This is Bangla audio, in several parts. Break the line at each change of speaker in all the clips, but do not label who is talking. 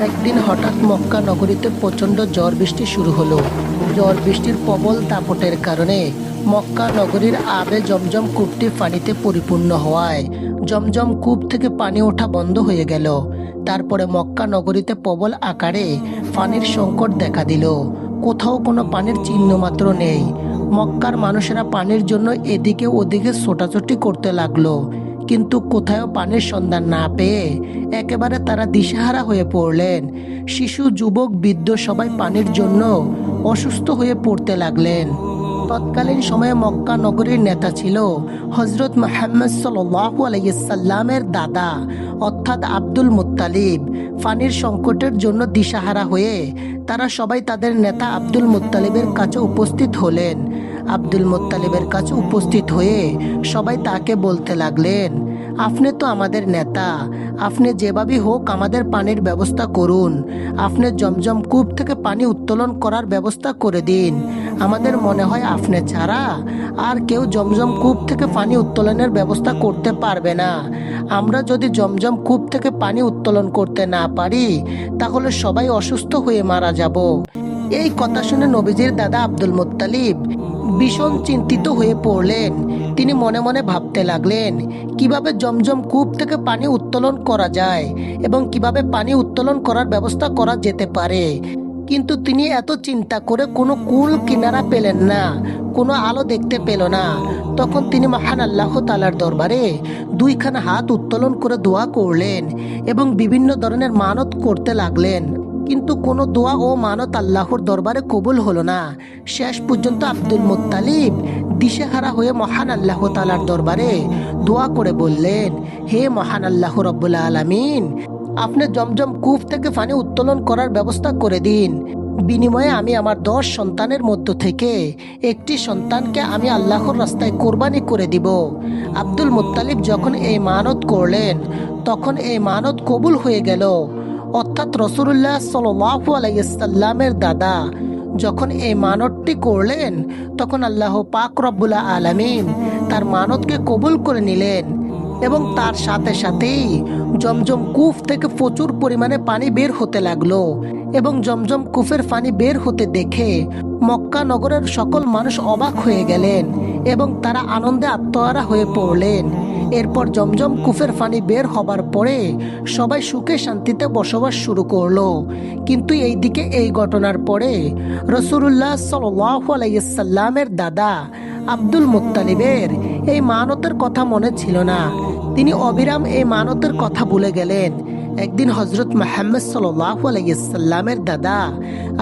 একদিন হঠাৎ মক্কা নগরীতে প্রচণ্ড ঝড় বৃষ্টি শুরু হলো। ঝড় বৃষ্টির প্রবল দাপটের কারণে মক্কা নগরীর আবে জমজম কূপটি পানিতে পরিপূর্ণ হওয়ায় জমজম কূপ থেকে পানি ওঠা বন্ধ হয়ে গেল। তারপরে মক্কা নগরীতে প্রবল আকারে পানির সংকট দেখা দিল। কোথাও কোনো পানির চিহ্ন মাত্র নেই। মক্কার মানুষেরা পানির জন্য এদিকে ওদিকে ছোটাছুটি করতে লাগলো, কিন্তু কোথাও পানির সন্ধান না পেয়ে একেবারে তারা দিশেহারা হয়ে পড়লেন। শিশু, যুবক, বৃদ্ধ সবাই পানির জন্য অসুস্থ হয়ে পড়তে লাগলেন। তৎকালীন সময়ে মক্কা নগরীর নেতা ছিল হজরত মুহাম্মদ সাল্লাল্লাহু আলাইহি সাল্লামের দাদা অর্থাৎ আব্দুল মুত্তালিব। পানির সংকটের জন্য দিশাহারা হয়ে তারা সবাই তাদের নেতা আব্দুল মুত্তালিবের কাছে উপস্থিত হলেন। আব্দুল মুত্তালিবের কাছে উপস্থিত হয়ে সবাই তাকে বলতে লাগলেন, আপনি তো আমাদের নেতা, আপনি যেভাবেই হোক আমাদের পানির ব্যবস্থা করুন। আপনি জমজম কূপ থেকে পানি উত্তোলন করার ব্যবস্থা করে দিন। আমাদের মনে হয় আপনি ছাড়া আর কেউ জমজম কূপ থেকে পানি উত্তোলনের ব্যবস্থা করতে পারবে না। আমরা যদি জমজম কূপ থেকে পানি উত্তোলন করতে না পারি তাহলে সবাই অসুস্থ হয়ে মারা যাব। এই কথা শুনে নবীজির দাদা আব্দুল মুত্তালিব ভীষণ চিন্তিত হয়ে পড়লেন। তিনি মনে মনে ভাবতে লাগলেন কিভাবে জমজম কূপ থেকে পানি উত্তোলন করা যায় এবং কিভাবে পানি উত্তোলন করার ব্যবস্থা করা যেতে পারে। কিন্তু তিনি এত চিন্তা করে কোনো কুল কিনারা পেলেন না, কোনো আলো দেখতে পেল না। তখন তিনি মহান আল্লাহ তাআলার দরবারে দুইখানা হাত উত্তোলন করে দোয়া করলেন এবং বিভিন্ন ধরনের মানত করতে লাগলেন, কিন্তু কোনো দোয়া ও মানত আল্লাহর দরবারে কবুল হলো না। শেষ পর্যন্ত আব্দুল মুত্তালিব দিশেহারা হয়ে মহান আল্লাহ তাআলার দরবারে দোয়া করে বললেন, হে মহান আল্লাহ রব্বুল আলামিন, আপনি জমজম কূপ থেকে পানি উত্তোলন করার ব্যবস্থা করে দিন। বিনিময়ে আমি আমার 10 সন্তানের মধ্য থেকে একটি সন্তানকে আমি আল্লাহর রাস্তায় কোরবানি করে দিব। আব্দুল মুত্তালিব যখন এই মানত করলেন তখন এই মানত কবুল হয়ে গেল। অর্থাৎ রাসূলুল্লাহ সাল্লাল্লাহু আলাইহি সাল্লামের দাদা যখন এই মানতটি করলেন তখন আল্লাহ পাক রব্বুল আলামিন তার মানতকে কবুল করে নিলেন এবং তার সাথে সাথেই জমজম কূপ থেকে প্রচুর পরিমাণে পানি বের হতে লাগলো। এবং জমজম কূপের পানি বের হতে দেখে মক্কা নগরের সকল মানুষ অবাক হয়ে গেলেন এবং তারা আনন্দে আত্মহারা হয়ে পড়লেন। এরপর জমজম কূপের পানি বের হবার পরে সবাই সুখে শান্তিতে বসবাস শুরু করলো। কিন্তু এইদিকে এই ঘটনার পরে রাসূলুল্লাহ সাল্লাল্লাহু আলাইহি সাল্লামের দাদা আব্দুল মুত্তালিবের এই মানতের কথা মনে ছিল না। তিনি অবিরাম এই মানতের কথা ভুলে গেলেন। একদিন হজরত মুহাম্মদ সাল্লাল্লাহু আলাইহি সাল্লামের দাদা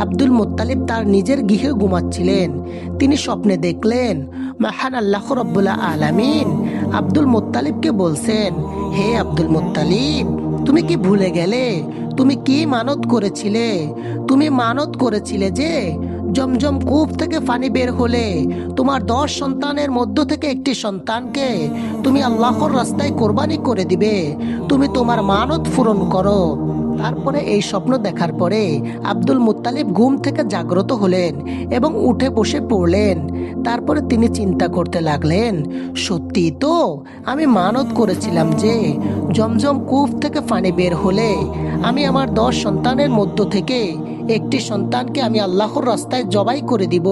আব্দুল মুত্তালিব তার নিজের গৃহে ঘুমাচ্ছিলেন। তিনি স্বপ্নে দেখলেন মহান আল্লাহ রব্বুল আলামিন আব্দুল মুত্তালিবকে বলছেন, হে আব্দুল মুত্তালিব, তুমি কি ভুলে গেলে তুমি কি মানত করেছিলে? তুমি মানত করেছিলে যে জমজম কূপ থেকে পানি বের হলে তোমার 10 সন্তানের মধ্য থেকে একটি সন্তানকে তুমি আল্লাহর রাস্তায় কোরবানি করে দিবে। তুমি তোমার মানত পূরণ করো। তারপরে এই স্বপ্ন দেখার পরে আব্দুল মুত্তালিব ঘুম থেকে জাগ্রত হলেন এবং উঠে বসে পড়লেন। তারপরে তিনি চিন্তা করতে লাগলেন, সত্যি তো আমি মানত করেছিলাম যে জমজম কূপ থেকে পানি বের হলে আমি আমার 10 সন্তানের মধ্য থেকে একটি সন্তানকে আমি আল্লাহর রাস্তায় জবাই করে দিব,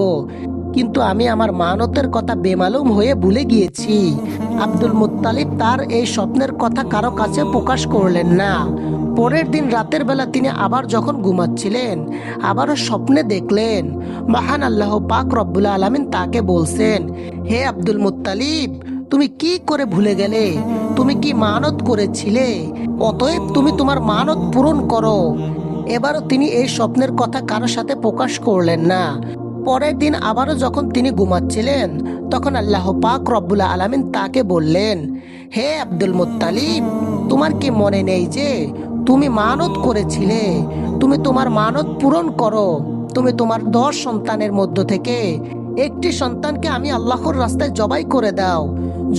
কিন্তু আমি আমার মানতের কথা বেমালুম হয়ে ভুলে গিয়েছি। আব্দুল মুত্তালিব তার এই স্বপ্নের কথা কারো কাছে প্রকাশ করলেন না। পরের দিন রাতের বেলা তিনি আবার যখন ঘুমাচ্ছিলেন আবারও স্বপ্নে দেখলেন মহান আল্লাহ পাক রব্বুল আলামিন তাকে বলছেন, হে আব্দুল মুত্তালিব, তুমি কি করে ভুলে গেলে? তুমি কি মানত করেছিলে? অতএব তুমি তোমার মানত পূরণ করো। এবারও তিনি এই স্বপ্নের কথা কারোর সাথে প্রকাশ করলেন না। পরের দিন আবারও যখন তিনি ঘুমাচ্ছিলেন তখন আল্লাহ পাক রব্বুল আলামিন তাকে বললেন, হে আব্দুল মুত্তালিব, তোমার কি মনে নেই যে তুমি মানত করেছিলে? তুমি তোমার মানত পূরণ করো। তুমি তোমার 10 সন্তানের মধ্য থেকে একটি সন্তানকে আমি আল্লাহর রাস্তায় জবাই করে দাও।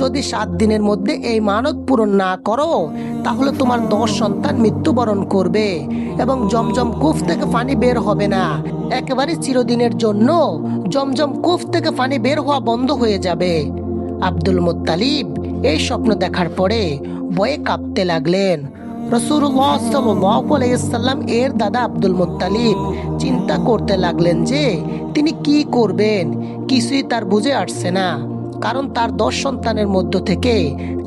যদি 7 দিনের মধ্যে এই মানত পূরণ না করো তাহলে তোমার 10 সন্তান মৃত্যুবরণ করবে এবং জমজম কূপ থেকে পানি বের হবে না। একেবারে চিরদিনের জন্য জমজম কূপ থেকে পানি বের হওয়া বন্ধ হয়ে যাবে। আব্দুল মুত্তালিব এই স্বপ্ন দেখার পরে ভয়ে কাঁপতে লাগলেন। রাসূলুল্লাহ সাল্লাল্লাহু আলাইহি সাল্লাম এর দাদা আব্দুল মুত্তালিব চিন্তা করতে লাগলেন যে তিনি কি করবেন। কিছুই তার বুঝে আসছে না, কারণ তার 10 সন্তানের মধ্য থেকে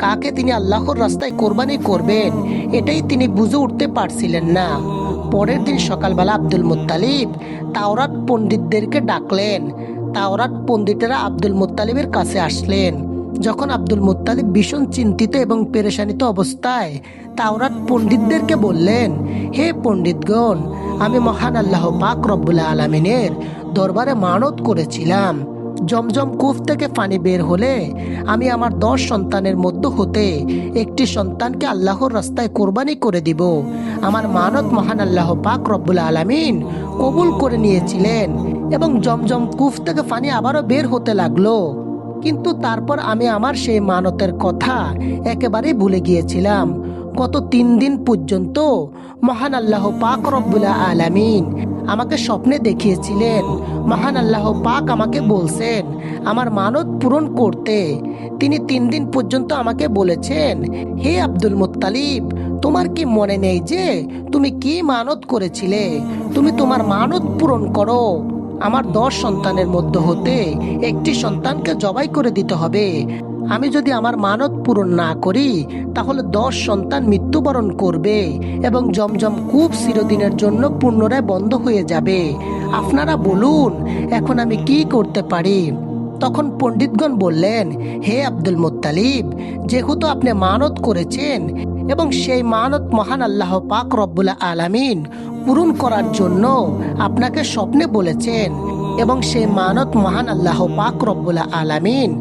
কাকে তিনি আল্লাহর রাস্তায় কোরবানি করবেন এটাই তিনি বুঝে উঠতে পারছিলেন না। পরের দিন সকালবেলা আব্দুল মুত্তালিব তাওরাত পণ্ডিতদেরকে ডাকলেন। তাওরাত পণ্ডিতেরা আব্দুল মুত্তালিবের কাছে আসলেন। যখন আব্দুল মুত্তালিব ভীষণ চিন্তিত এবং পেরেশানিত অবস্থায় তাওরাত পণ্ডিতদেরকে বললেন, হে পণ্ডিতগণ, আমি মহান আল্লাহ পাক রব্বুল আলামিনের দরবারে মানত করেছিলাম, জমজম কূপ থেকে পানি বের হলে আমি আমার 10 সন্তানের মধ্য হতে একটি সন্তানকে আল্লাহর রাস্তায় কোরবানি করে দিব। আমার মানত মহান আল্লাহ পাক রব্বুল আলামিন কবুল করে নিয়েছিলেন এবং জমজম কূপ থেকে পানি আবারও বের হতে লাগলো। কিন্তু তারপর আমি আমার সেই মানতের কথা একেবারেই ভুলে গিয়েছিলাম। গত 3 দিন পর্যন্ত মহান আল্লাহ পাক রব্বুল আলামিন আমাকে স্বপ্নে দেখিয়েছিলেন। মহান আল্লাহ পাক আমাকে বলছেন আমার মানত পূরণ করতে। তিনি 3 দিন পর্যন্ত আমাকে বলেছেন, হে আব্দুল মুত্তালিব, তোমার কি মনে নেই যে তুমি কি মানত করেছিলে? তুমি তোমার মানত পূরণ করো। আমার 10 সন্তানের মধ্য হতে একটি সন্তানকে জবাই করে দিতে হবে। আমি যদি আমার মানত পূরণ না করি তাহলে 10 সন্তান মৃত্যুবরণ করবে এবং জমজম কূপ চিরদিনের জন্য পুনরায় বন্ধ হয়ে যাবে। আপনারা বলুন এখন আমি কি করতে পারি? তখন পণ্ডিতগণ বললেন, হে আব্দুল মুত্তালিব, যেহেতু আপনি মানত করেছেন এবং সেই মানত মহান আল্লাহ পাক রব্বুল আলামিন পূরণ করার জন্য আপনাকে স্বপ্নে বলেছেন এবং সেই মানত মহান আল্লাহ পাক রব্বুল আলামিন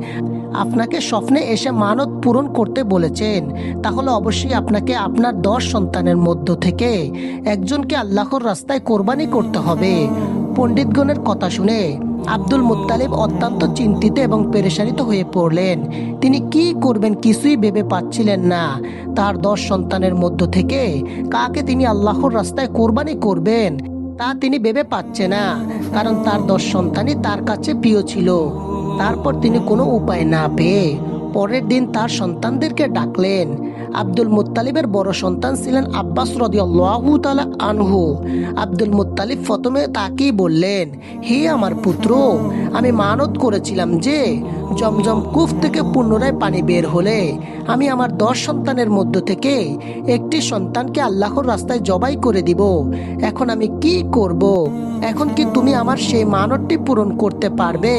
আপনাকে স্বপ্নে এসে মানত পূরণ করতে বলেছেন, তাহলে অবশ্যই আপনাকে আপনার 10 সন্তানের মধ্য থেকে একজনকে আল্লাহর রাস্তায় কোরবানি করতে হবে। পণ্ডিতগণের কথা শুনে আব্দুল মুত্তালিব অত্যন্ত চিন্তিত এবং পেরেশানিত হয়ে পড়লেন। তিনি কি করবেন কিছুই ভেবে পাচ্ছিলেন না। তার 10 সন্তানের মধ্য থেকে কাকে তিনি আল্লাহর রাস্তায় কোরবানি করবেন তা তিনি ভেবে পাচ্ছে না, কারণ তার 10 সন্তানই তার কাছে প্রিয় ছিল। তারপর তিনি কোনো উপায় না পেয়ে পরের দিন তার সন্তানদেরকে ডাকলেন। আব্দুল মুত্তালিবের বড় সন্তান ছিলেন আব্বাস রাদিয়াল্লাহু তাআলা আনহু। আব্দুল মুত্তালিব প্রথমে তাকেই বললেন, হে আমার পুত্র, আমি মানত করেছিলাম যে জমজম কূপ থেকে পুনরায় পানি বের হলে আমি আমার 10 সন্তানের মধ্য থেকে একটি সন্তানকে আল্লাহর রাস্তায় জবাই করে দিব। এখন আমি কি করব? এখন কি তুমি আমার সেই মানতটি পূরণ করতে পারবে?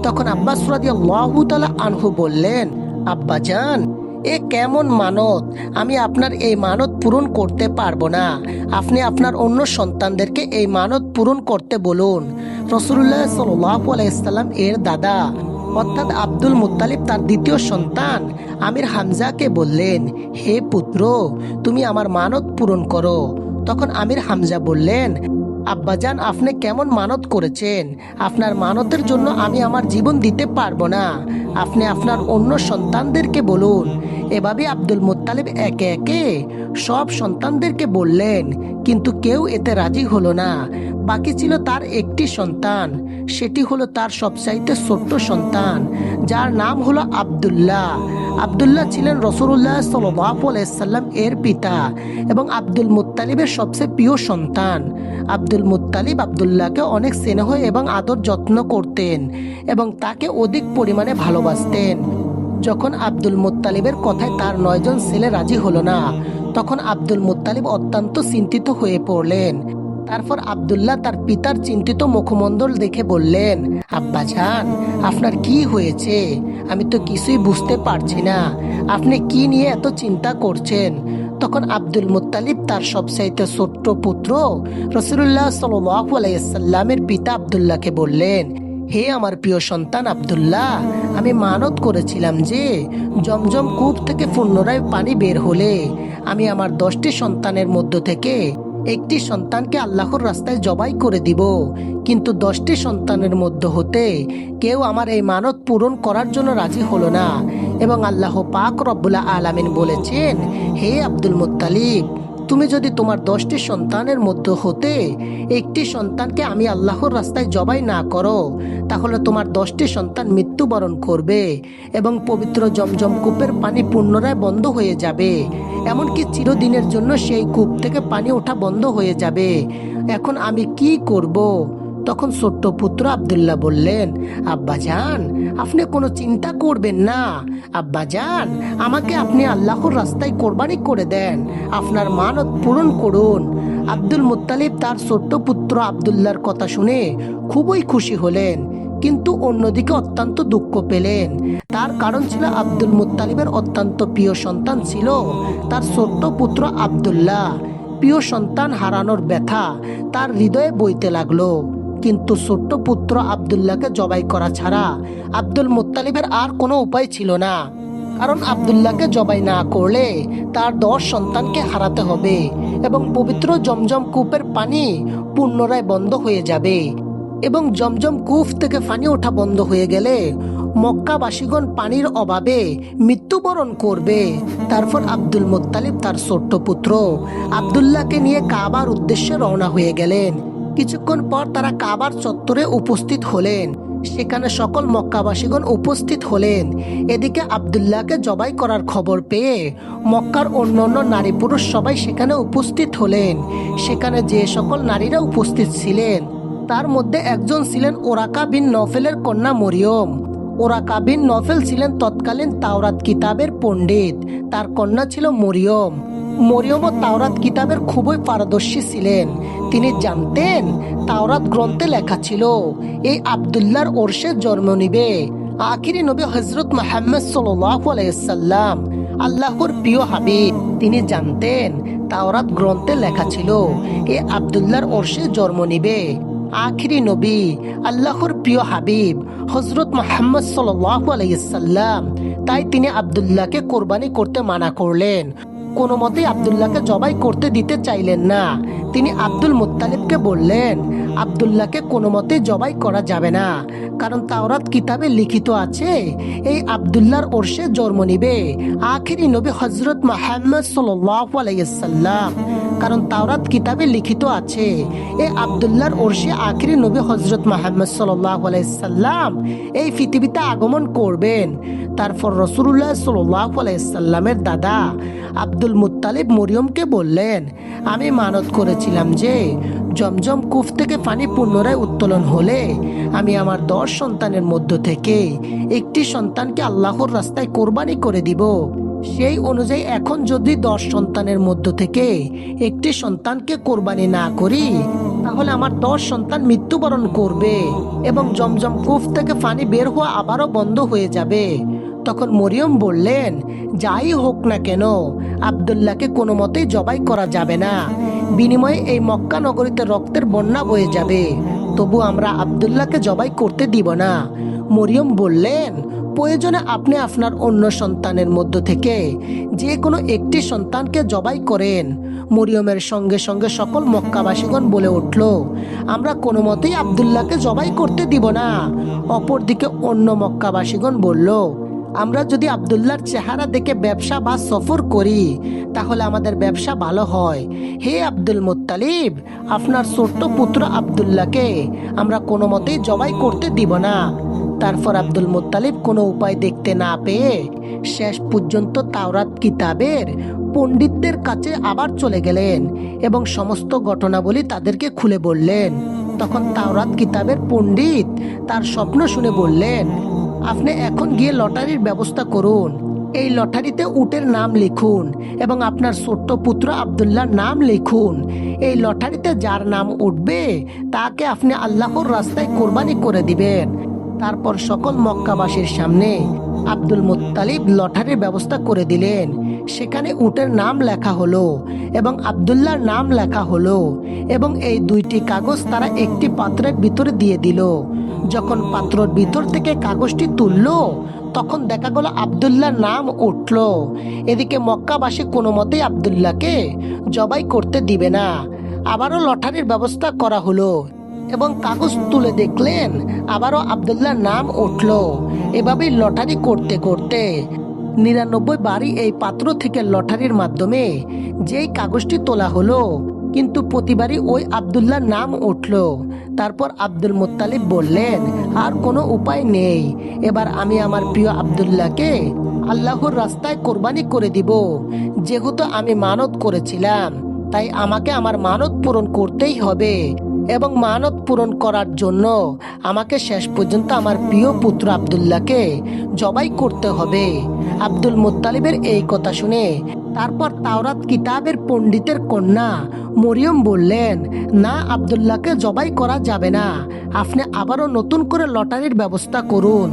তখন আব্বাস রাদিয়াল্লাহু তাআলা আনহু বললেন, আব্বাজান, এ কেমন মানত? আমি আপনার এই মানত পূরণ করতে পারবো না। আপনি আপনার অন্য সন্তানদেরকে এই মানত পূরণ করতে বলুন। রাসূলুল্লাহ সাল্লাল্লাহু আলাইহি সাল্লাম এর দাদা অর্থাৎ আব্দুল মুত্তালিব তার দ্বিতীয় সন্তান আমির হামজাকে বললেন, হে পুত্র, তুমি আমার মানত পূরণ করো। তখন আমির হামজা বললেন, আব্বাজান, আপনি কেমন মানত করেছেন? আপনার মানতের জন্য আমি আমার জীবন দিতে পারবো না। আপনি আপনার অন্য সন্তানদেরকে বলুন। এভাবে আব্দুল মুত্তালিব একে একে সব সন্তানদেরকে বললেন, কিন্তু কেউ এতে রাজি হলো না। বাকি ছিল তার একটি সন্তান, সেটি হলো তার সবচাইতে ছোট্ট সন্তান, যার নাম হলো আব্দুল্লাহ। আব্দুল্লাহ ছিলেন রাসূলুল্লাহ সাল্লাল্লাহু আলাইহি সাল্লাম এর পিতা এবং আব্দুল মুত্তালিবের সবচেয়ে প্রিয় সন্তান। আব্দুল মুত্তালিব আব্দুল্লাহকে অনেক স্নেহ এবং আদর যত্ন করতেন এবং তাকে অধিক পরিমাণে ভালোবাসতেন। যখন আব্দুল মুত্তালিবের কথায় তার 9 জন ছেলে রাজি হলো না, তখন আব্দুল মুত্তালিব অত্যন্ত চিন্তিত হয়ে পড়লেন। তারপর আব্দুল্লাহ তার পিতার চিন্তিত মুখমণ্ডল দেখে বললেন, আব্বাজান, আপনার কি হয়েছে? আমি তো কিছুই বুঝতে পারছি না। আপনি কি নিয়ে এত চিন্তা করছেন? তখন আব্দুল মুত্তালিব তার সবচাইতে ছোট্ট পুত্র রাসূলুল্লাহ সাল্লাল্লাহু আলাইহি সাল্লামের পিতা আব্দুল্লাহকে বললেন, হে আমার প্রিয় সন্তান আব্দুল্লাহ, আমি মানত করেছিলাম যে জমজম কূপ থেকে পুনরায় পানি বের হলে আমি আমার 10টি সন্তানের মধ্য থেকে একটি সন্তানকে আল্লাহর রাস্তায় জবাই করে দিব। কিন্তু 10টি সন্তানের মধ্য হতে কেউ আমার এই মানত পূরণ করার জন্য রাজি হলো না। এবং আল্লাহ পাক রব্বুল আলামিন বলেছেন, হে আব্দুল মুত্তালিব, তুমি যদি তোমার 10টি সন্তানের মধ্যে হতে একটি সন্তানকে আমি আল্লাহর রাস্তায় জবাই না করো, তাহলে তোমার 10টি সন্তান মৃত্যুবরণ করবে এবং পবিত্র জমজম কূপের পানি পুনরায় বন্ধ হয়ে যাবে। এমনকি চিরদিনের জন্য সেই কূপ থেকে পানি ওঠা বন্ধ হয়ে যাবে। এখন আমি কি করব? তখন ছোট্ট পুত্র আব্দুল্লাহ বললেন, আব্বাজান, আপনি কোনো চিন্তা করবেন না। আব্বাজান, আমাকে আপনি আল্লাহর রাস্তায় কোরবানি করে দেন, আপনার মানত পূরণ করুন। আব্দুল মুত্তালিব তার ছোট্ট পুত্র আব্দুল্লাহর কথা শুনে খুবই খুশি হলেন, কিন্তু অন্যদিকে অত্যন্ত দুঃখ পেলেন। তার কারণ ছিল আব্দুল মুত্তালিবের অত্যন্ত প্রিয় সন্তান ছিল তার ছোট্ট পুত্র আব্দুল্লাহ। প্রিয় সন্তান হারানোর ব্যথা তার হৃদয়ে বইতে লাগলো। কিন্তু ছোট্ট পুত্র আব্দুল্লাহকে জবাই করা ছাড়া আব্দুল মুত্তালিবের আর কোনো উপায় ছিল না। কারণ আব্দুল্লাহকে জবাই না করলে তার 10 সন্তানকে হারাতে হবে এবং পবিত্র জমজম কূপের পানি পুনরায় বন্ধ হয়ে যাবে। এবং জমজম কূপ থেকে পানি ওঠা বন্ধ হয়ে গেলে মক্কাবাসীগণ পানির অভাবে মৃত্যুবরণ করবে। তারপর আব্দুল মুত্তালিব তার ছোট্ট পুত্র আব্দুল্লাহকে নিয়ে কাবার উদ্দেশ্যে রওনা হয়ে গেলেন। কিছুক্ষণ পর তারা কাবার চত্বরে উপস্থিত হলেন। সেখানে সকল মক্কাবাসীগণ উপস্থিত হলেন। এদিকে আব্দুল্লাহকে জবাই করার খবর পেয়ে মক্কার অন্যান্য নারী পুরুষ সবাই সেখানে উপস্থিত হলেন। সেখানে যে সকল নারীরা উপস্থিত ছিলেন তার মধ্যে একজন ছিলেন ওরাকা বিন নফেলের কন্যা মরিয়ম। ওরাকা বিন নফেল ছিলেন তৎকালীন তাওরাত কিতাবের পণ্ডিত। তার কন্যা ছিল মরিয়ম। মরিয়মও তাওরাত কিতাবের খুবই পারদর্শী ছিলেন। তিনি জানতেন তাওরাত গ্রন্থে লেখা ছিল এই আব্দুল্লাহর ওরসে জন্ম নিবে আখিরি নবী হযরত মুহাম্মদ সাল্লাল্লাহু আলাইহি সাল্লাম, আল্লাহর প্রিয় হাবিব। তিনি জানতেন তাওরাত গ্রন্থে লেখা ছিল এই আব্দুল্লাহর ওরসে জন্ম নিবে আখিরি নবী, আল্লাহর প্রিয় হাবিব হযরত মুহাম্মদ সাল্লাল্লাহু আলাইহি সাল্লাম। তাই তিনি আব্দুল্লাহকে কোরবানি করতে মানা করলেন। কোনো মতেই আব্দুল্লাহকে জবাই করতে দিতে চাইলেন না। তিনি আব্দুল মুত্তালিবকে বললেন, আব্দুল্লাহকে কোনো মতেই জবাই করা যাবে না, কারণ তাওরাত কিতাবে লিখিত আছে এই আব্দুল্লাহর ওরসে জন্ম নিবে আখিরি নবী হযরত মুহাম্মদ সাল্লাল্লাহু আলাইহি সাল্লাম। কারণ তাওরাত কিতাবে লিখিত আছে এই আব্দুল্লাহর ওরসে আখিরি নবী হযরত মুহাম্মদ সাল্লাল্লাহু আলাইহি সাল্লাম এই পৃথিবীতে আগমন করবেন। তারপর রাসূলুল্লাহ সাল্লাল্লাহু আলাইহি সাল্লামের দাদা আব্দুল মুত্তালিব মরিয়মকে বললেন, আমি মানত করেছিলাম যে জমজম কূপ থেকে পানি পুনরায় উত্তোলন হলে আমি আমার 10 সন্তানের মধ্য থেকে একটি সন্তানকে আল্লাহর রাস্তায় কোরবানি করে দিব। সেই অনুযায়ী এখন যদি 10 সন্তানের মধ্য থেকে একটি সন্তানকে কোরবানি না করি, তাহলে আমার 10 সন্তান মৃত্যুবরণ করবে এবং জমজম কূপ থেকে পানি বের হওয়া আবারও বন্ধ হয়ে যাবে। তখন মরিয়ম বললেন, যাই হোক না কেন আব্দুল্লাহকে কোনো মতেই জবাই করা যাবে না, বিনিময়ে এই মক্কা নগরীতে রক্তের বন্যা বয়ে যাবে। তবু আমরা আব্দুল্লাহকে জবাই করতে দিব না। মরিয়ম বললেন, প্রয়োজনে আপনি আপনার অন্য সন্তানের মধ্য থেকে যে কোনো একটি সন্তানকে জবাই করেন। মরিয়মের সঙ্গে সঙ্গে সকল মক্কাবাসীগণ বলে উঠল, আমরা কোনো মতেই আব্দুল্লাহকে জবাই করতে দিব না। অপরদিকে অন্য মক্কাবাসীগণ বলল, আমরা যদি আব্দুল্লাহর চেহারা দেখে ব্যবসা বা সফর করি তাহলে আমাদের ব্যবসা ভালো হয়। হে আব্দুল মুত্তালিব, আপনার ছোট্ট পুত্র আব্দুল্লাহকে আমরা কোনো মতেই জবাই করতে দিব না। তারপর আব্দুল মুত্তালিব কোনো উপায় দেখতে না পেয়ে শেষ পর্যন্ত তাওরাত কিতাবের পণ্ডিতদের কাছে আবার চলে গেলেন এবং সমস্ত ঘটনাবলী তাদেরকে খুলে বললেন। তখন তাওরাত কিতাবের পণ্ডিত তার স্বপ্ন শুনে বললেন, আপনি এখন গিয়ে লটারির ব্যবস্থা করুন। এই লটারিতে উটের নাম লিখুন এবং আপনার ছোট্ট পুত্র আব্দুল্লাহর নাম লিখুন। এই লটারিতে যার নাম উঠবে তাকে আপনি আল্লাহর রাস্তায় কোরবানি করে দিবেন। তারপর সকল মক্কাবাসীর সামনে আব্দুল মুত্তালিব লটারির ব্যবস্থা করে দিলেন। সেখানে উটের নাম লেখা হলো এবং আব্দুল্লাহর নাম লেখা হলো এবং এই দুইটি কাগজ তারা একটি পাত্রের ভিতরে দিয়ে দিল। যখন পাত্রের ভিতর থেকে কাগজটি তুললো তখন দেখা গেল আব্দুল্লাহর নাম উঠল। এদিকে মক্কাবাসী কোনো মতেই আব্দুল্লাহকে জবাই করতে দিবে না। আবারও লটারির ব্যবস্থা করা হলো এবং কাগজ তুলে দেখলেন আবারও আব্দুল্লাহর নাম উঠল। এভাবেই লটারি করতে করতে 99 বারই এই পাত্র থেকে লটারির মাধ্যমে যেই কাগজটি তোলা হলো, কিন্তু প্রতিবারই ওই আব্দুল্লাহর নাম উঠল। তারপর আব্দুল মুত্তালিব বললেন, আর কোনো উপায় নেই, এবার আমি আমার প্রিয় আব্দুল্লাহকে আল্লাহর রাস্তায় কোরবানি করে দিব। যেহেতু আমি মানত করেছিলাম, তাই আমাকে আমার মানত পূরণ করতেই হবে, এবং মানত পূরণ করার জন্য আমাকে শেষ পর্যন্ত আমার প্রিয় পুত্র আব্দুল্লাহকে জবাই করতে হবে। আব্দুল মুত্তালিবের এই কথা শুনে তারপর তাওরাত কিতাবের পণ্ডিতের কন্যা মরিয়ম বললেন, না, আব্দুল্লাহকে জবাই করা যাবে না, আপনি আবারও নতুন করে লটারির ব্যবস্থা করুন।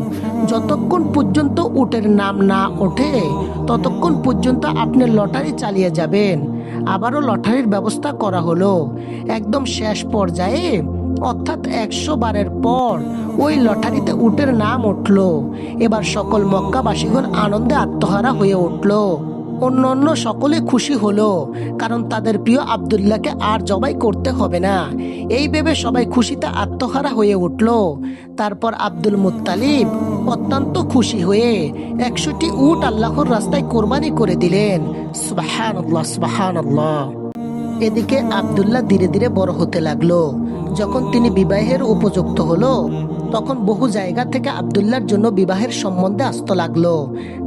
যতক্ষণ পর্যন্ত উটের নাম না ওঠে ততক্ষণ পর্যন্ত আপনি লটারি চালিয়ে যাবেন। আবারও লটারির ব্যবস্থা করা হলো। একদম শেষ পর্যায়ে অর্থাৎ 100 বারের পর ওই লটারিতে উটের নাম উঠল। এবার সকল মক্কাবাসীগণ আনন্দে আত্মহারা হয়ে উঠল। অন্য সকলে খুশি হলো, কারণ তাদের প্রিয় আব্দুল্লাহকে আর জবাই করতে হবে না। এই ভেবে সবাই খুশিতে আত্মহারা হয়ে উঠল। তারপর আব্দুল মুত্তালিব অত্যন্ত খুশি হয়ে 100টি উট আল্লাহর রাস্তায় কোরবানি করে দিলেন। সুবহানাল্লাহ, সুবহানাল্লাহ। এদিকে আব্দুল্লাহ ধীরে ধীরে বড় হতে লাগলো। যখন তিনি বিবাহের উপযুক্ত হলো, তখন বহু জায়গা থেকে আব্দুল্লাহর জন্য বিবাহের সম্বন্ধে আসতে লাগলো।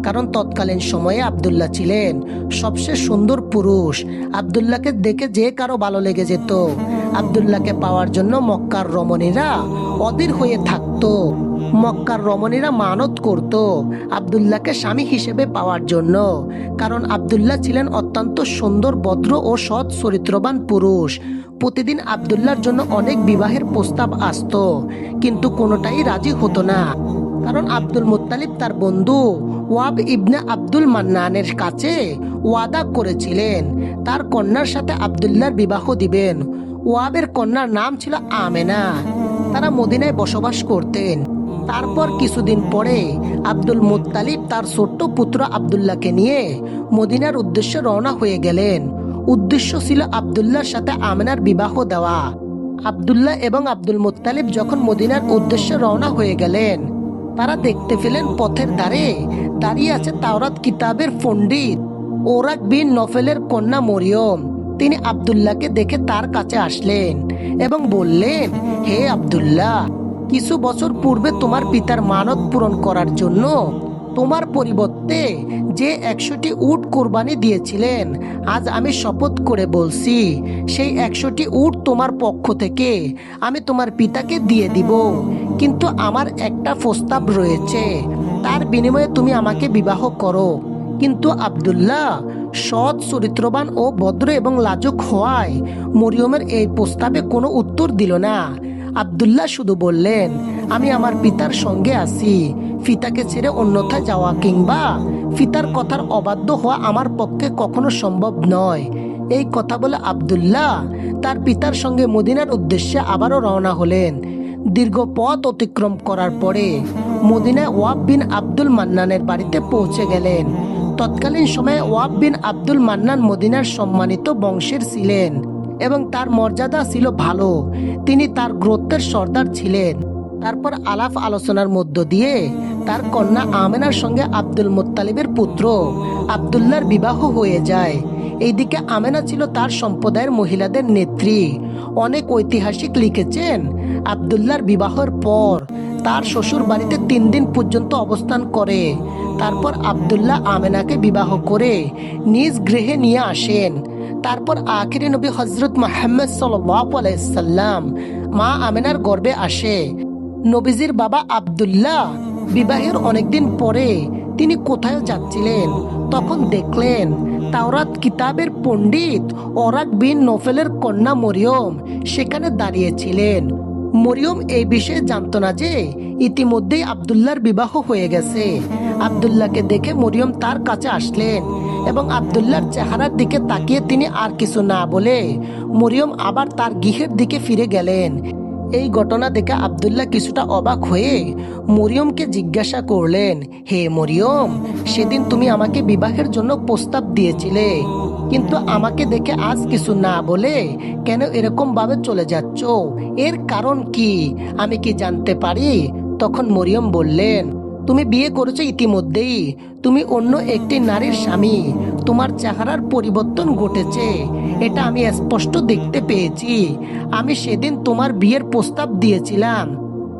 কারণ তৎকালীন সময়ে আব্দুল্লাহ ছিলেন সবচেয়ে সুন্দর পুরুষ। আব্দুল্লাহকে দেখে যে কারো ভালো লেগে যেত। আব্দুল্লাহকে পাওয়ার জন্য মক্কার রমণীরা অধীর হয়ে থাকতো। মক্কার রমণীরা মানত করত আব্দুল্লাহকে স্বামী হিসেবে পাওয়ার জন্য, কারণ আব্দুল্লাহ ছিলেন অত্যন্ত সুন্দর, ভদ্র ও সৎ চরিত্রবান পুরুষ। প্রতিদিন আব্দুল্লাহর জন্য অনেক বিবাহের প্রস্তাব আসতো, কিন্তু কোনোটাই রাজি হতো না। কারণ আব্দুল মুত্তালিব তার বন্ধু ওয়াব ইবনে আব্দুল মান্নানের কাছে ওয়াদা করেছিলেন তার কন্যার সাথে আব্দুল্লাহর বিবাহ দিবেন। ওয়াবের কন্যার নাম ছিল আমেনা। তারা মদিনায় বসবাস করতেন। তারপর কিছুদিন পরে আব্দুল মুত্তালিব তার ছোট্ট পুত্র আব্দুল্লাহকে নিয়ে মদিনার উদ্দেশ্যে রওনা হয়ে গেলেন। উদ্দেশ্য ছিল আব্দুল্লাহর সাথে আমেনার বিবাহ দেওয়া। আব্দুল্লাহ এবং আব্দুল মুত্তালিব যখন মদিনার উদ্দেশ্যে রওনা হয়ে গেলেন, তারা দেখতে পেলেন পথের ধারে দাঁড়িয়ে আছে তাওরাত কিতাবের পণ্ডিত ওরাক বিন নফেলের কন্যা মরিয়ম। তিনি আব্দুল্লাহকে দেখে তার কাছে আসলেন এবং বললেন, হে আব্দুল্লাহ, কিছু বছর পূর্বে তোমার পিতার মানত পূরণ করার জন্য তোমার পরিবর্তে যে 100টি উট কোরবানি দিয়েছিলেন, আজ আমি শপথ করে বলছি সেই 100টি উট তোমার পক্ষ থেকে আমি তোমার পিতাকে দিয়ে দিব। কিন্তু আমার একটা প্রস্তাব রয়েছে, তার বিনিময়ে তুমি আমাকে বিবাহ করো। কিন্তু আব্দুল্লাহ সৎ, চরিত্রবান ও ভদ্র এবং লাজুক হওয়ায় মরিয়মের এই প্রস্তাবে কোনো উত্তর দিল না। আব্দুল্লাহ শুধু বললেন, আমি আমার পিতার সঙ্গে আছি। পিতাকে ছেড়ে অন্যথায় যাওয়া কিংবা পিতার কথার অবাধ্য হওয়া আমার পক্ষে কখনো সম্ভব নয়। এই কথা বলে আব্দুল্লাহ তার পিতার সঙ্গে মদিনার উদ্দেশ্যে আবারও রওনা হলেন। দীর্ঘ পথ অতিক্রম করার পরে মদিনায় ওয়াব বিন আব্দুল মান্নানের বাড়িতে পৌঁছে গেলেন। তৎকালীন সময়ে ওয়াব বিন আব্দুল মান্নান মদিনার সম্মানিত বংশের ছিলেন এবং তার মর্যাদা ছিল ভালো। তিনি তার গোত্রের সর্দার ছিলেন। তারপর আলাপ আলোচনার মধ্য দিয়ে তার কন্যা আমেনার সঙ্গে আব্দুল মুত্তালিবের পুত্র আব্দুল্লাহর বিবাহ হয়ে যায়। এইদিকে আমেনা ছিল তার সম্প্রদায়ের মহিলাদের নেত্রী। অনেক ঐতিহাসিক লিখেছেন, আব্দুল্লাহর বিবাহের পর তার শ্বশুর বাড়িতে 3 দিন পর্যন্ত অবস্থান করে। তারপর আব্দুল্লাহ আমেনাকে বিবাহ করে নিজ গৃহে নিয়ে আসেন। তারপর আখিরি নবী হযরত মুহাম্মদ সাল্লাল্লাহু আলাইহি সাল্লাম মা আমেনার গর্ভে আসে। নবীজির বাবা আব্দুল্লাহ বিবাহের অনেকদিন পরে তিনি কোথায় যাচ্ছিলেন, তখন দেখলেন তাওরাত কিতাবের পণ্ডিত ওরাক বিন নফেলের কন্যা মরিয়ম সেখানে দাঁড়িয়েছিলেন। মরিয়ম এই বিষয়ে জানতো না যে ইতিমধ্যেই আব্দুল্লাহর বিবাহ হয়ে গেছে। আব্দুল্লাহকে দেখে মরিয়ম তার কাছে আসলেন এবং আব্দুল্লাহর চেহারার দিকে তাকিয়ে তিনি আর কিছু না বলে মরিয়ম আবার তার গৃহের দিকে ফিরে গেলেন। এই ঘটনা দেখে আব্দুল্লাহ কিছুটা অবাক হয়ে মরিয়মকে জিজ্ঞাসা করলেন, হে মরিয়ম, সেদিন তুমি আমাকে বিবাহের জন্য প্রস্তাব দিয়েছিলে, কিন্তু আমাকে দেখে আজ কিছু না বলে কেন এরকম ভাবে চলে যাচ্ছ? এর কারণ কি, আমি কি জানতে পারি? তখন মরিয়ম বললেন, তুমি বিয়ে করেছো ইতিমধ্যেই, তুমি অন্য একটি নারীর স্বামী, তোমার চেহারার পরিবর্তন ঘটেছে, এটা আমি স্পষ্ট দেখতে পেয়েছি। আমি সেদিন তোমার বিয়ের প্রস্তাব দিয়েছিলাম,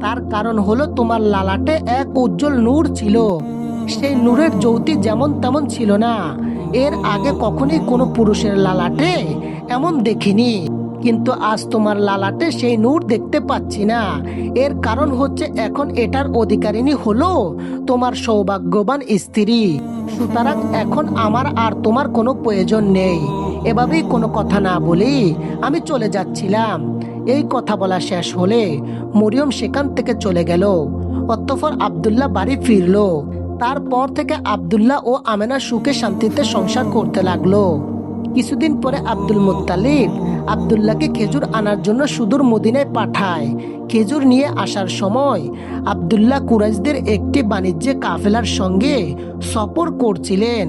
তার কারণ হলো তোমার লালাটে এক উজ্জ্বল নূর ছিল। সেই নূরের জ্যোতি যেমন তেমন ছিল না। এর আগে কখনোই কোনো পুরুষের লালাটে এমন দেখিনি, কিন্তু আজ তোমার লালাটে সেই নূর দেখতে পাচ্ছি না। এর কারণ হচ্ছে এখন এটার অধিকারিণী হলো তোমার সৌভাগ্যবান স্ত্রী। সুতরাং এখন আমার আর তোমার কোনো প্রয়োজন নেই। এভাবেই কোনো কথা না বলেই আমি চলে যাচ্ছিলাম। এই কথা বলা শেষ হলে মরিয়ম সেখান থেকে চলে গেল। অতঃপর আব্দুল্লাহ বাড়ি ফিরল। তারপর থেকে আব্দুল্লাহ ও আমেনা সুখে শান্তিতে সংসার করতে লাগলো। কিছুদিন পরে আব্দুল মুত্তালিব আব্দুল্লাহকে খেজুর আনার জন্য সুদূর মদিনায় পাঠায়। খেজুর নিয়ে আসার সময় আব্দুল্লাহ কুরাইশদের একটি বাণিজ্য কাফেলার সঙ্গে সফর করছিলেন,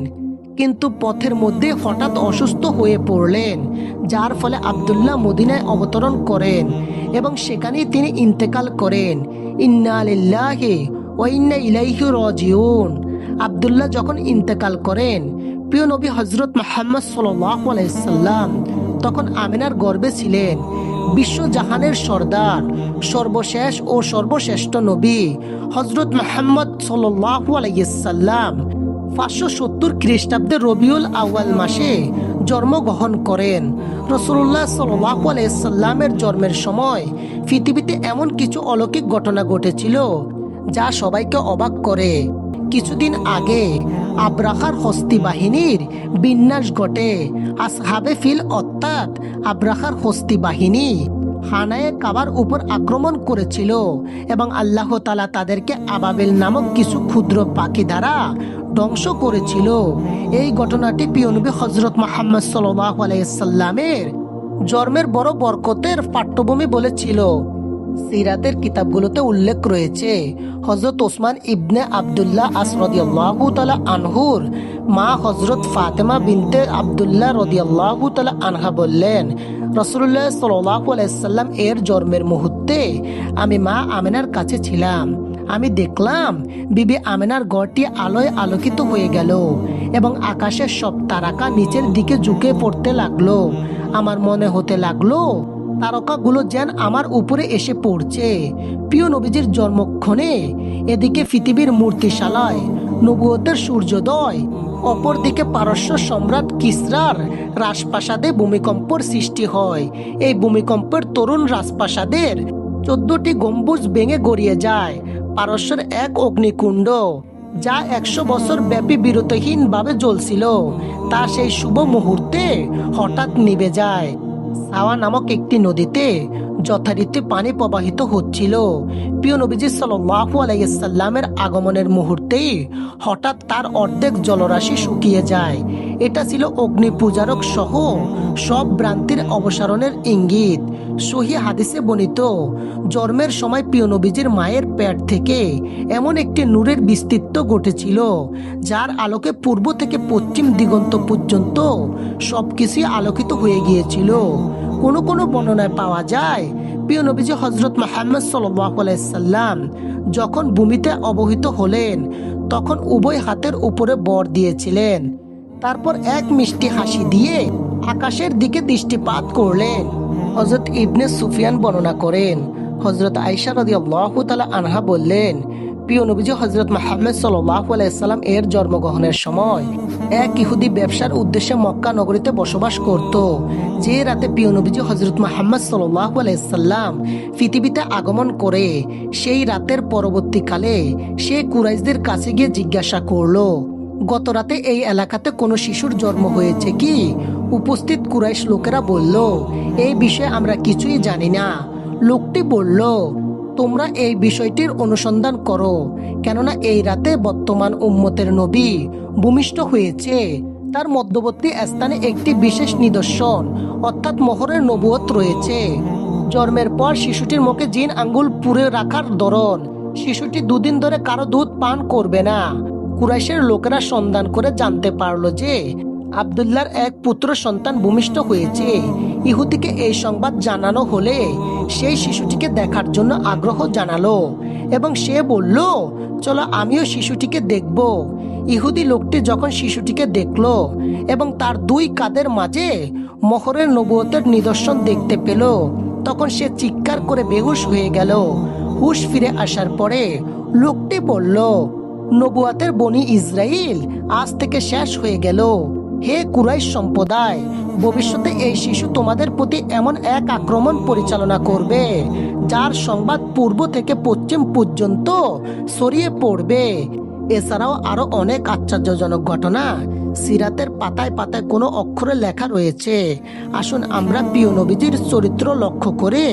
কিন্তু পথের মধ্যে হঠাৎ অসুস্থ হয়ে পড়লেন, যার ফলে আব্দুল্লাহ মদিনায় অবতরণ করেন এবং সেখানেই তিনি ইন্তেকাল করেন। ইন্না লিল্লাহি ওয়া ইন্না ইলাইহি রাজিউন। আব্দুল্লাহ যখন ইন্তেকাল করেন, প্রিয় নবী হযরত মুহাম্মদ সাল্লাল্লাহু আলাইহি সাল্লাম তখন আমিনার গর্ভে ছিলেন। বিশ্বজাহানের সর্দার, সর্বশেষ ও সর্বশ্রেষ্ঠ নবী হযরত মুহাম্মদ সাল্লাল্লাহু আলাইহি সাল্লাম 570 খ্রিস্টাব্দে রবিউল আউয়াল মাসে জন্মগ্রহণ করেন। রাসূলুল্লাহ সাল্লাল্লাহু আলাইহি সাল্লামের জন্মের সময় পৃথিবীতে এমন কিছু অলৌকিক ঘটনা ঘটেছিল যা সবাইকে অবাক করে। কিছুদিন আগে আব্রাহার হস্তি বাহিনীর বিন্যাস ঘটে। আসহাবে ফিল অর্থাৎ আব্রাহার হস্তি বাহিনী হানায়ে কাবার উপর আক্রমণ করেছিল এবং আল্লাহ তাআলা তাদেরকে আবাবিল নামক কিছু ক্ষুদ্র পাখি দ্বারা ধ্বংস করেছিল। এই ঘটনাটি প্রিয় নবী হযরত মুহাম্মদ সাল্লাল্লাহু আলাইহি সাল্লামের জন্মের বড় বরকতের পাঠ্যভূমি বলেছিল। সিরাতের কিতাবগুলোতে উল্লেখ রয়েছে, হযরত ওসমান ইবনে আব্দুল্লাহ আস রাদিয়াল্লাহু তাআলা আনহুর মা হযরত ফাতেমা বিনতে আব্দুল্লাহ রাদিয়াল্লাহু তাআলা আনহা বললেন, রাসূলুল্লাহ সাল্লাল্লাহু আলাইহি সাল্লাম এর জন্মের মুহূর্তে আমি মা আমেনার কাছে ছিলাম। আমি দেখলাম বিবি আমেনার ঘরটি আলোয় আলোকিত হয়ে গেল এবং আকাশের সব তারকা নিচের দিকে ঝুঁকে পড়তে লাগলো। আমার মনে হতে লাগলো তারকাগুলো যেন আমার উপরে এসে পড়ছে। প্রিয় নবীজির জন্মক্ষণে এদিকে পৃথিবীর মূর্তিশালায় নবুয়তের সূর্যোদয়, অপরদিকে পারস্য সম্রাট কিসরার রাজপ্রাসাদে ভূমিকম্পের সৃষ্টি হয়। এই ভূমিকম্পের তরুণ রাজপ্রাসাদের 14টি গম্বুজ ভেঙে গড়িয়ে যায়। পারস্যের এক অগ্নিকুণ্ড যা 100 বছর ব্যাপী বিরতিহীনভাবে জ্বলছিল, তা সেই শুভ মুহূর্তে হঠাৎ নিভে যায়। সাওয়া নামক একটি নদীতে যথারীতি পানি প্রবাহিত হচ্ছিল। প্রিয় নবীজি সাল্লাল্লাহু আলাইহি সাল্লামের আগমনের মুহূর্তেই হঠাৎ তার অর্ধেক জলরাশি শুকিয়ে যায়। এটা ছিল অগ্নি পূজারক সহ সব ভ্রান্তির অবসারণের ইঙ্গিত। সহি হাদিসে বর্ণিত, জন্মের সময় প্রিয় নবীজির মায়ের পেট থেকে এমন একটি নূরের বিস্তৃত ঘটেছিল যার আলোকে পূর্ব থেকে পশ্চিম দিগন্ত পর্যন্ত সবকিছু আলোকিত হয়ে গিয়েছিল। কোনো কোনো বর্ণনায় পাওয়া যায় প্রিয় নবীজি হযরত মুহাম্মদ সাল্লাল্লাহু আলাইহি সাল্লাম যখন ভূমিতে অবহিত হলেন তখন উভয় হাতের উপরে বর দিয়েছিলেন। তারপর এক মিষ্টি হাসি দিয়ে আকাশের দিকে দৃষ্টিপাত করলেন। হযরত ইবনে সুফিয়ান বর্ণনা করেন, হযরত আয়েশা রাদিয়াল্লাহু তাআলা আনহা বললেন, প্রিয় নবীজি হযরত মুহাম্মদ সাল্লাল্লাহু আলাইহি সাল্লাম এর জন্মগ্রহণের সময় এক ইহুদি ব্যবসার উদ্দেশ্যে মক্কা নগরীতে বসবাস করত। যে রাতে প্রিয় নবীজি হযরত মুহাম্মদ সাল্লাল্লাহু আলাইহি সাল্লাম পৃথিবীতে আগমন করে, সেই রাতের পরবর্তীকালে সে কুরাইশদের কাছে গিয়ে জিজ্ঞাসা করলো, গত রাতে এই এলাকাতে কোনো শিশুর জন্ম হয়েছে কি? উপস্থিত কুরাইশ লোকেরা বলল, এই বিষয়ে আমরা কিছুই জানি না। লোকটি বলল, তোমরা এই বিষয়টির অনুসন্ধান করো, কেননা এই রাতে বর্তমান উম্মতের নবী ভূমিষ্ঠ হয়েছে। তার মধ্যবর্তী স্থানে একটি বিশেষ নিদর্শন অর্থাৎ মোহরের নবুয়ত রয়েছে। জন্মের পর শিশুটির মুখে জিন আঙ্গুল পুরে রাখার ধরন, শিশুটি 2 দিন ধরে কারো দুধ পান করবে না। কুরাইশের লোকেরা সন্ধান করে জানতে পারলো যে আব্দুল্লাহর এক পুত্র সন্তান ভূমিষ্ঠ হয়েছে। ইহুদিকে এই সংবাদ জানানো হলে সেই শিশুটিকে দেখার জন্য আগ্রহ জানালো এবং সে বলল, চলো আমিও শিশুটিকে দেখব। ইহুদি লোকটি যখন শিশুটিকে দেখলো এবং তার দুই কাঁধের মাঝে মোহরের নবুয়তের নিদর্শন দেখতে পেল, তখন সে চিৎকার করে বেহুশ হয়ে গেল। হুশ ফিরে আসার পরে লোকটি বলল, নবুয়াতের বনি ইসরাইল আজ থেকে শেষ হয়ে গেল। হে কুরাইশ সম্প্রদায়, ভবিষ্যতে এই শিশু তোমাদের প্রতি এমন এক আক্রমণ পরিচালনা করবে যার সংবাদ পূর্ব থেকে পশ্চিম পর্যন্ত ছড়িয়ে পড়বে। এছাড়াও আরো অনেক আশ্চর্যজনক ঘটনা সিরাতের পাতায় পাতায় কোনো অক্ষরে লেখা রয়েছে। আসুন আমরা প্রিয় নবীজির চরিত্র লক্ষ্য করে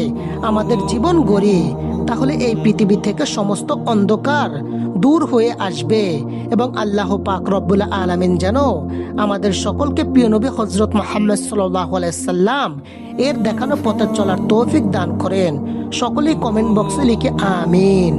আমাদের জীবন গড়ি, তাহলে এই পৃথিবী থেকে সমস্ত অন্ধকার দূর হয়ে আসবে এবং আল্লাহ পাক রব্বুল আলামিন যেন আমাদের সকলকে প্রিয় নবী হযরত মুহাম্মদ সাল্লাল্লাহু আলাইহি সাল্লাম এর দেখানো পথে চলার তৌফিক দান করেন। সকলেই কমেন্ট বক্সে লিখে আমিন।